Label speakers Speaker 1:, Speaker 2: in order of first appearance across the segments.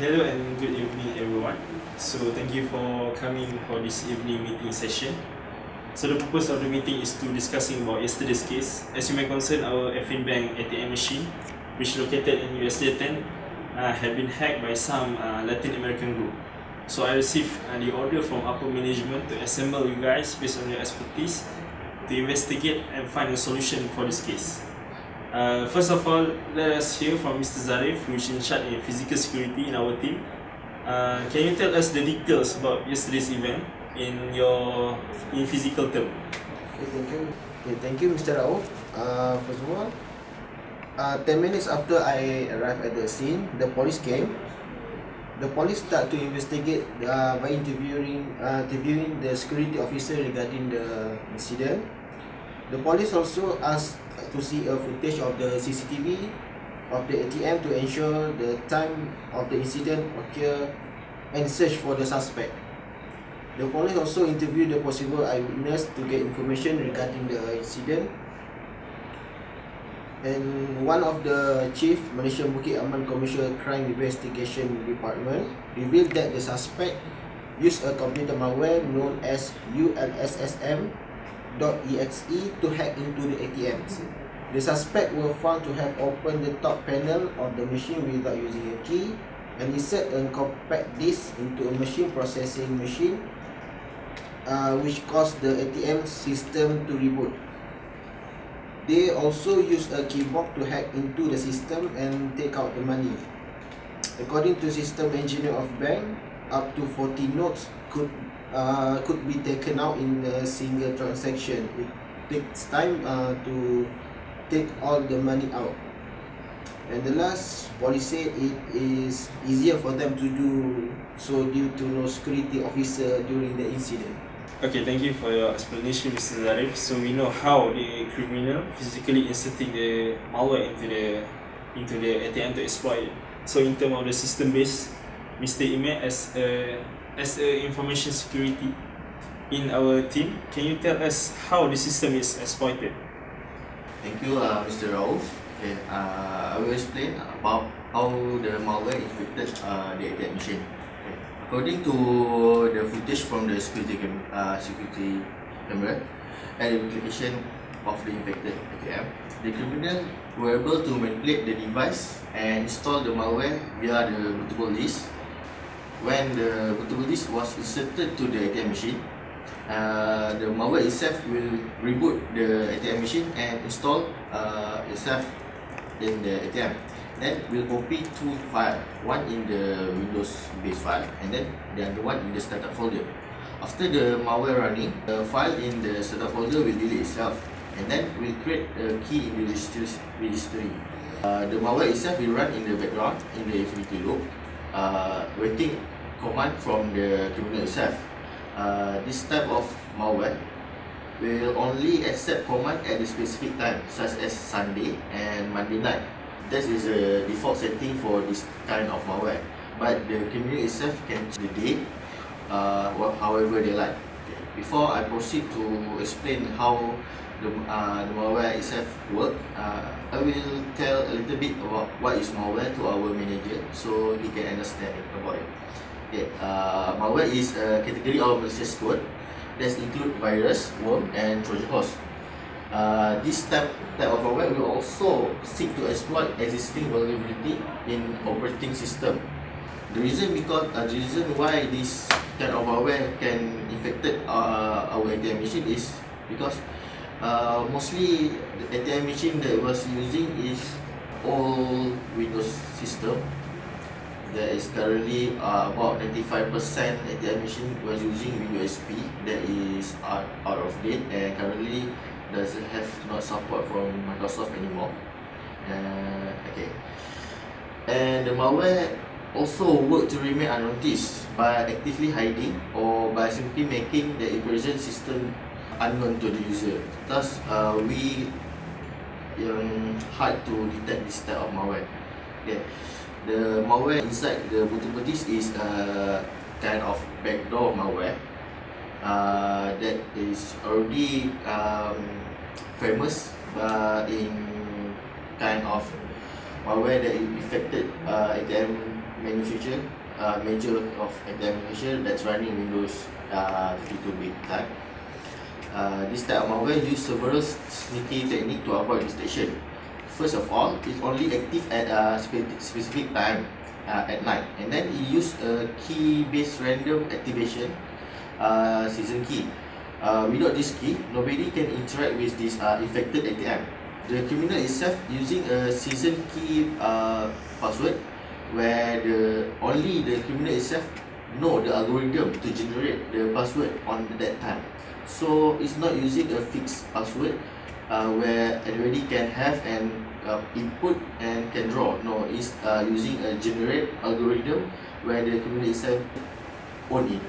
Speaker 1: Hello and good evening everyone. So thank you for coming for this evening meeting session. So the purpose of the meeting is to discussing about yesterday's case. As you may concern, our FIN Bank ATM machine, which located in USA 10, had been hacked by some Latin American group. So I received the order from upper management to assemble you guys based on your expertise to investigate and find a solution for this case. First of all, let us hear from Mr. Zarif, who is in charge of physical security in our team. Can you tell us the details about yesterday's event in physical term?
Speaker 2: Thank you, Mr. Raouf. First of all, 10 minutes after I arrived at the scene, the police came. The police start to investigate by interviewing the security officer regarding the incident. The police also asked to see a footage of the CCTV of the ATM to ensure the time of the incident occurred and search for the suspect. The police also interviewed the possible eyewitness to get information regarding the incident. And one of the chief Malaysian Bukit Aman Commercial Crime Investigation Department revealed that the suspect used a computer malware known as ulssm.exe to hack into the ATMs. The suspect were found to have opened the top panel of the machine without using a key and insert a compact disc into a machine processing machine, which caused the ATM system to reboot. They also used a keyboard to hack into the system and take out the money. According to system engineer of bank, up to 40 notes could be taken out in a single transaction. It takes time to take all the money out. And the last, police said it is easier for them to do so due to no security officer during the incident.
Speaker 1: Okay, thank you for your explanation, Mr. Zarif. So we know how the criminal physically inserting the malware into the ATM to exploit it. So in terms of the system base, Mr. Ime, as a information security in our team, can you tell us how the system is exploited?
Speaker 3: Thank you, Mr. Raouf. Okay, I will explain about how the malware infected the ATM machine. Okay. According to the footage from the security camera and the application of the infected ATM, the criminal were able to manipulate the device and install the malware via the bootable disk. When the bootable disk was inserted to the ATM machine, the malware itself will reboot the ATM machine and install itself in the ATM. Then we'll copy two files, one in the Windows base file and then the other one in the startup folder. After the malware running, the file in the startup folder will delete itself and then we'll create a key in the registry. The malware itself will run in the background in the infinity loop, waiting command from the criminal itself. This type of malware will only accept command at the specific time, such as Sunday and Monday night. That is the default setting for this kind of malware. But the criminal itself can change the day, however they like. Okay. Before I proceed to explain how the malware itself works, I will tell a little bit about what is malware to our manager, so he can understand about it. Okay. Malware is a category of malicious code that include virus, worm, and Trojan horse. This type of malware will also seek to exploit existing vulnerability in operating system. The reason why this kind of malware can infect our ATM machine is because mostly the ATM machine that was using is old Windows system. There is currently about 95% ATM machine was using Windows XP that is out of date and currently doesn't have not support from Microsoft anymore. Okay. And the malware also work to remain unnoticed by actively hiding or by simply making the operation system unknown to the user. Thus, we hard to detect this type of malware. Okay. The malware inside the bootable disk is a kind of backdoor malware that is already famous in kind of malware that infected ATM manufacturer major of ATM machine that's running Windows 32-bit type. This type of malware use several sneaky technique to avoid detection. First of all, it's only active at a specific time at night, and then it use a key-based random activation season key. Without this key, nobody can interact with this infected ATM. The criminal itself using a season key password, where only the criminal itself know the algorithm to generate the password on that time. So it's not using a fixed password where anybody can have an input and can draw. No, it's using a generate algorithm where the criminal itself own it.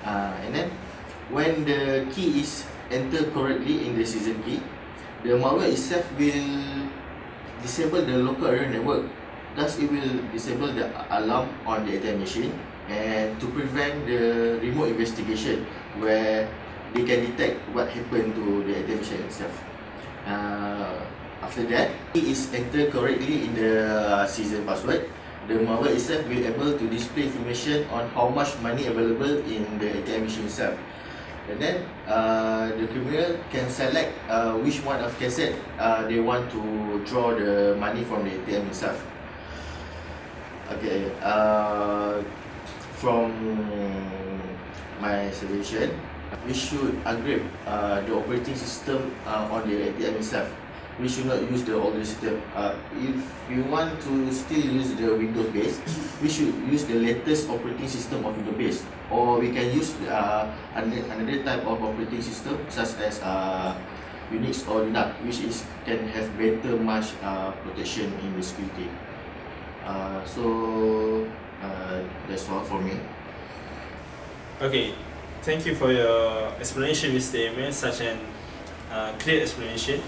Speaker 3: And then when the key is entered correctly in the season key, the malware itself will disable the local area network. Thus, it will disable the alarm on the ATM machine, and to prevent the remote investigation where they can detect what happened to the ATM machine itself. After that, key is entered correctly in the season password, the malware itself will able to display information on how much money available in the ATM machine itself. And then the criminal can select which one of cassette they want to draw the money from the ATM itself. Okay, from my suggestion, we should upgrade the operating system on the ATM itself. We should not use the older system. If you want to still use the Windows base, we should use the latest operating system of Windows base, or we can use another type of operating system such as Unix or Linux, which can have better much protection in the security. So that's all for me.
Speaker 1: Okay, thank you for your explanation, Mr. Emil, such an clear explanation.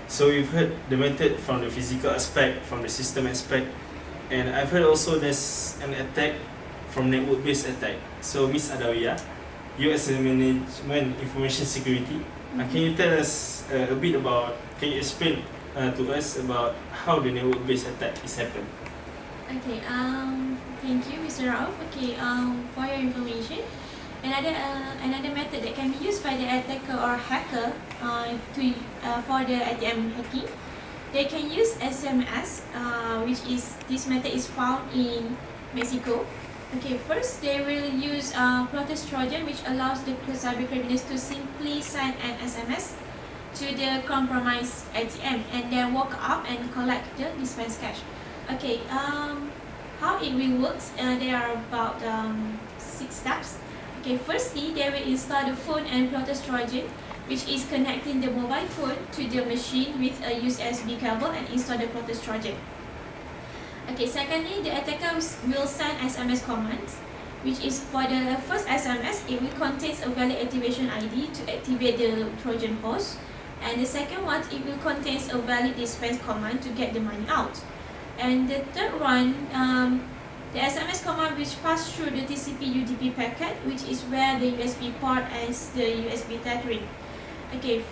Speaker 1: So we've heard the method from the physical aspect, from the system aspect, and I've heard also there's an attack from network-based attack. So Ms. Adawiyah, you as a management information security, can you tell us a bit about, can you explain to us about how the network-based attack is happened?
Speaker 4: Okay, thank you, Mr. Rauf. Okay, for your information, another method that can be used by the attacker or hacker for the ATM hacking, they can use SMS, which is this method is found in Mexico. Okay, first they will use Proteus Trojan, which allows the cyber criminals to simply send an SMS to the compromised ATM and then walk up and collect the dispensed cash. Okay, how it will works? There are about 6 steps. Okay, firstly, they will install the phone and Proteus Trojan, which is connecting the mobile phone to the machine with a USB cable and install the Proteus Trojan. Okay, secondly, the attacker will send SMS commands, which is for the first SMS, it will contain a valid activation ID to activate the Trojan host, and the second one, it will contain a valid dispense command to get the money out. And the third one, the SMS command which pass through the TCP/UDP packet, which is where the USB port as the USB tethering. Okay,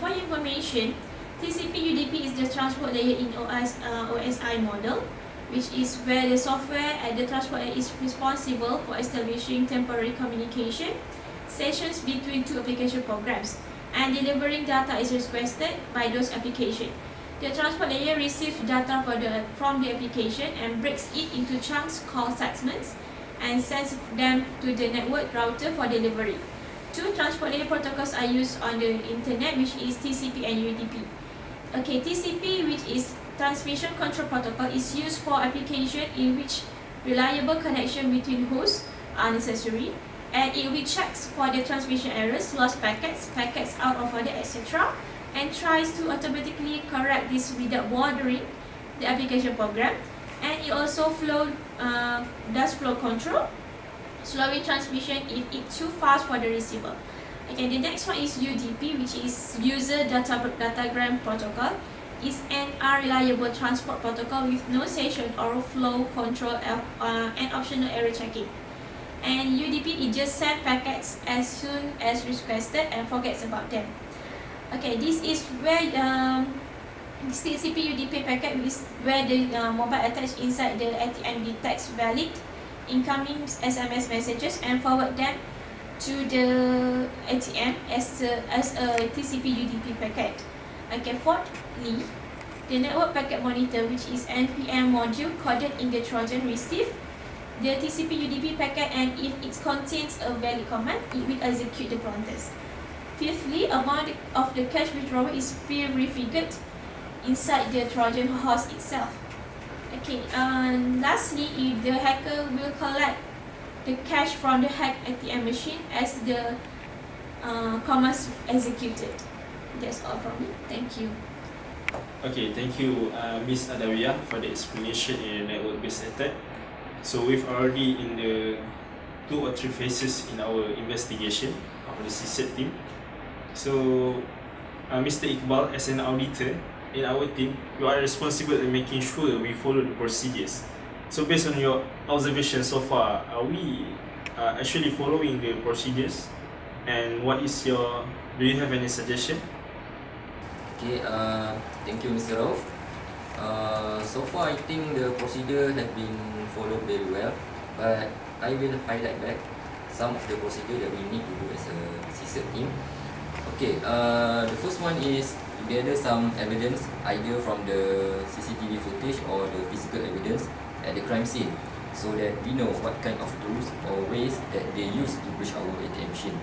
Speaker 4: for your information, TCP/UDP is the transport layer in OSI model, which is where the software and the transport layer is responsible for establishing temporary communication sessions between two application programs, and delivering data is requested by those applications. The transport layer receives data from the application and breaks it into chunks called segments and sends them to the network router for delivery. 2 transport layer protocols are used on the internet, which is TCP and UDP. Okay, TCP, which is Transmission Control Protocol, is used for application in which reliable connection between hosts are necessary, and it will check for the transmission errors, lost packets, packets out of order, etc., and tries to automatically correct this without bothering the application program. And it also does flow control, slowing transmission if it's too fast for the receiver. Okay, the next one is UDP, which is User Datagram Protocol. It's an unreliable transport protocol with no session or flow control and optional error checking. And UDP, it just sends packets as soon as requested and forgets about them. Okay, this is where TCP UDP packet is where the mobile attached inside the ATM detects valid incoming SMS messages and forward them to the ATM as a TCP UDP packet. Okay, fourthly, the network packet monitor, which is NPM module coded in the Trojan, receive the TCP UDP packet, and if it contains a valid command, it will execute the broadcast. Fifthly, amount of the cache withdrawal is pre-refigured inside the Trojan host itself. Okay, and lastly, if the hacker will collect the cache from the hacked ATM machine as the commands executed. That's all from me. Thank you.
Speaker 1: Okay, thank you, Ms. Adawiyah, for the explanation in network-based attack. So we've already in the 2 or 3 phases in our investigation of the CSET team. So, Mr. Iqbal, as an auditor in our team, you are responsible in making sure we follow the procedures. So based on your observation so far, are we actually following the procedures? And what is your, do you have any suggestion?
Speaker 5: Okay, thank you, Mr. Rauf. So far, I think the procedure has been followed very well, but I will highlight back some of the procedure that we need to do as a CSET team. Okay, the first one is to gather some evidence, either from the CCTV footage or the physical evidence at the crime scene, so that we know what kind of tools or ways that they use to breach our ATM machine.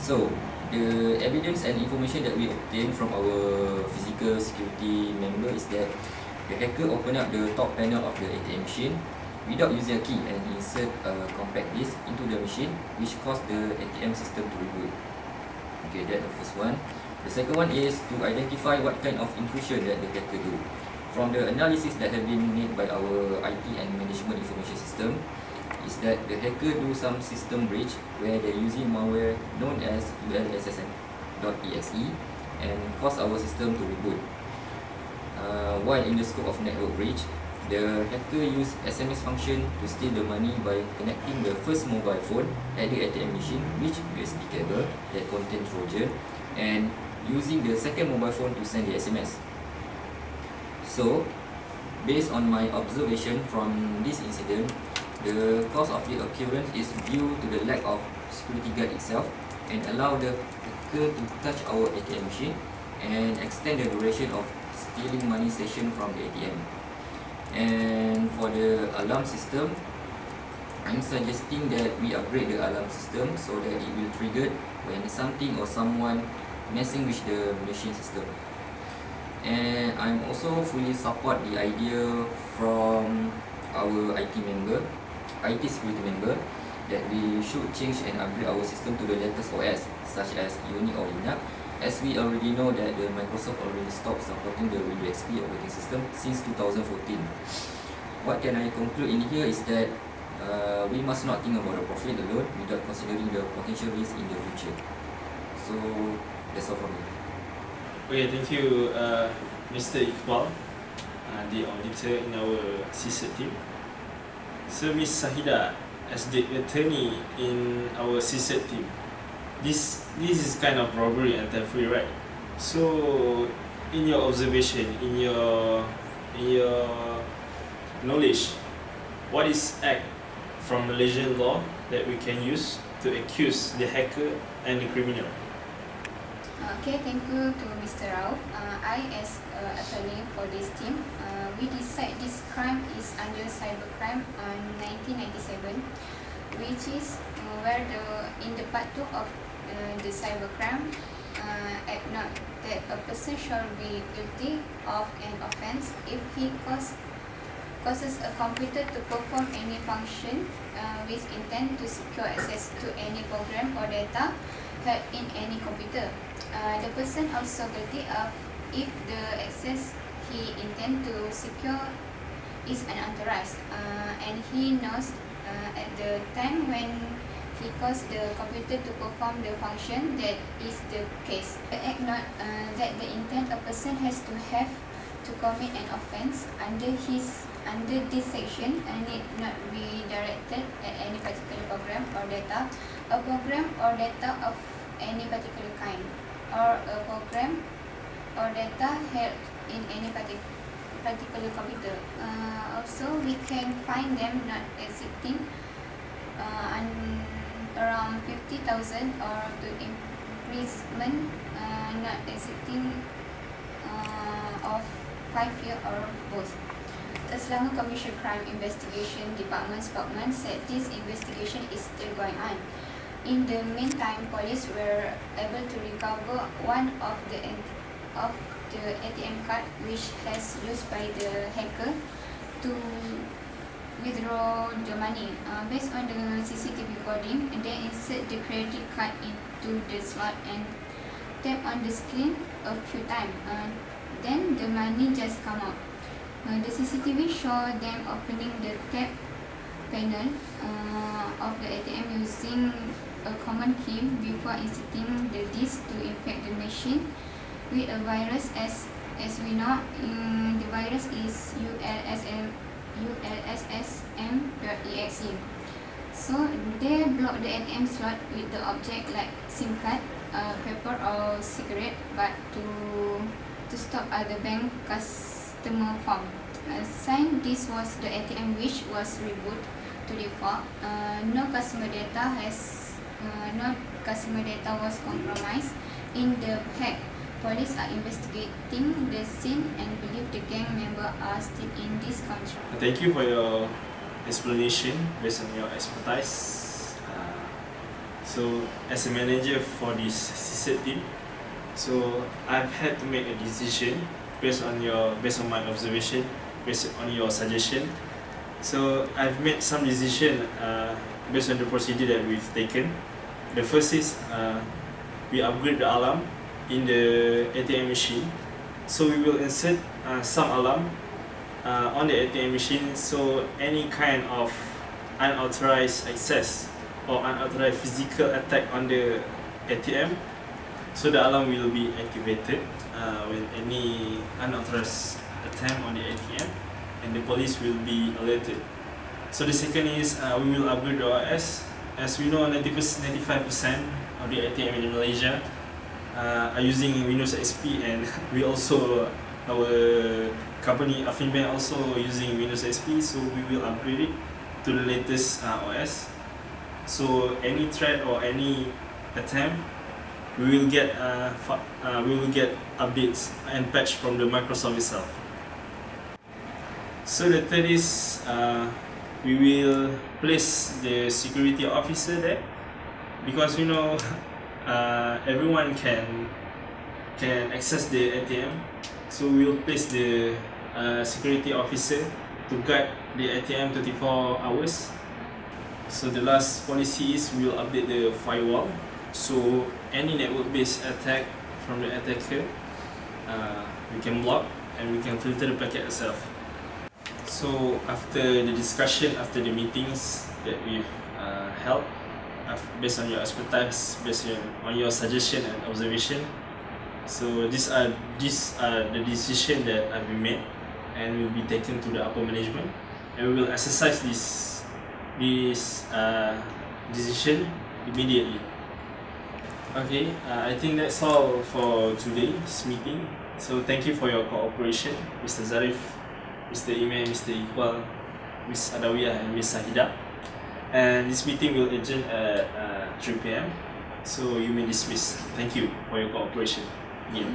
Speaker 5: So, the evidence and information that we obtain from our physical security member is that the hacker opened up the top panel of the ATM machine without using a key and insert a compact disc into the machine, which caused the ATM system to reboot. Okay, that's the first one. The second one is to identify what kind of intrusion that the hacker do. From the analysis that have been made by our IT and management information system, is that the hacker do some system breach where they're using malware known as ulssn.exe and cause our system to reboot. While in the scope of network breach, the hacker use SMS function to steal the money by connecting the first mobile phone at the ATM machine, which USB cable that contain Trojan, and using the second mobile phone to send the SMS. So, based on my observation from this incident, the cause of the occurrence is due to the lack of security guard itself and allow the hacker to touch our ATM machine and extend the duration of stealing money session from the ATM. And for the alarm system, I'm suggesting that we upgrade the alarm system so that it will trigger when something or someone messing with the machine system. And I'm also fully support the idea from our IT security member, that we should change and upgrade our system to the latest OS, such as Unix or Linux, as we already know that the Microsoft already stopped supporting the Windows XP operating system since 2014. What can I conclude in here is that we must not think about the profit alone without considering the potential risk in the future. So that's all from me.
Speaker 1: Okay, thank you, Mr. Iqbal, the auditor in our CSET team. So, Ms. Sahida, as the attorney in our CSET team, this is kind of robbery and theft-free, right? So, in your observation, in your knowledge, what is act from Malaysian law that we can use to accuse the hacker and the criminal?
Speaker 6: Okay, thank you to Mr. Rauf. I, as attorney for this team, we decide this crime is under cybercrime 1997, which is where in the part 2 of the cybercrime act note that a person shall be guilty of an offence if he causes a computer to perform any function with intent to secure access to any program or data held in any computer. The person also guilty of if the access he intend to secure is unauthorized and he knows at the time when he caused the computer to perform the function that is the case. The act note that the intent a person has to have to commit an offence under this section need not be directed at any particular program or data, a program or data of any particular kind, or a program or data held in any particular computer. Also, we can find them not exceeding around 50,000 or to imprisonment not exceeding of 5 years or both. The Selangor Commercial Crime Investigation Department spokesman said this investigation is still going on. In the meantime, police were able to recover one of the ATM card which has used by the hacker to withdraw the money. Based on the CCTV recording, they insert the credit card into the slot and tap on the screen a few times. Then the money just come out. The CCTV show them opening the tap panel of the ATM using a common key before inserting the disk to infect the machine with a virus. As we know, the virus is ulssm.exe. So they block the ATM slot with the object like SIM card, paper or cigarette, but to stop other bank customer from. Since this was the ATM which was reboot to default, no customer data was compromised in the hack. Police are investigating the scene and believe the gang members are still in this control.
Speaker 1: Thank you for your explanation based on your expertise. So, as a manager for this CSET team, so I've had to make a decision based on my observation, based on your suggestion. So I've made some decision based on the procedure that we've taken. The first is we upgrade the alarm in the ATM machine. So we will insert some alarm on the ATM machine, so any kind of unauthorized access or unauthorized physical attack on the ATM, so the alarm will be activated when any unauthorized attempt on the ATM, and the police will be alerted. So the second is we will upgrade the OS. As we know, 95% of the ATM in Malaysia are using Windows XP, and we also, our company Affinbank also using Windows XP, so we will upgrade it to the latest OS. So any threat or any attempt, we will get updates and patch from the Microsoft itself. So the third is we will place the security officer there, because everyone can access the ATM. So we will place the security officer to guard the ATM 24 hours. So the last policy is we will update the firewall. So any network-based attack from the attacker, we can block and we can filter the packet itself. So after the discussion, after the meetings that we've held, based on your expertise, based on your suggestion and observation, so these are the decision that have been made and will be taken to the upper management, and we will exercise this decision immediately. Okay, I think that's all for today's meeting. So thank you for your cooperation, Mr. Zarif, Mr. Imam, Mr. Iqbal, Ms. Adawiyah and Ms. Sahida. And this meeting will adjourn at 3 p.m. So you may dismiss. Thank you for your cooperation. Yeah.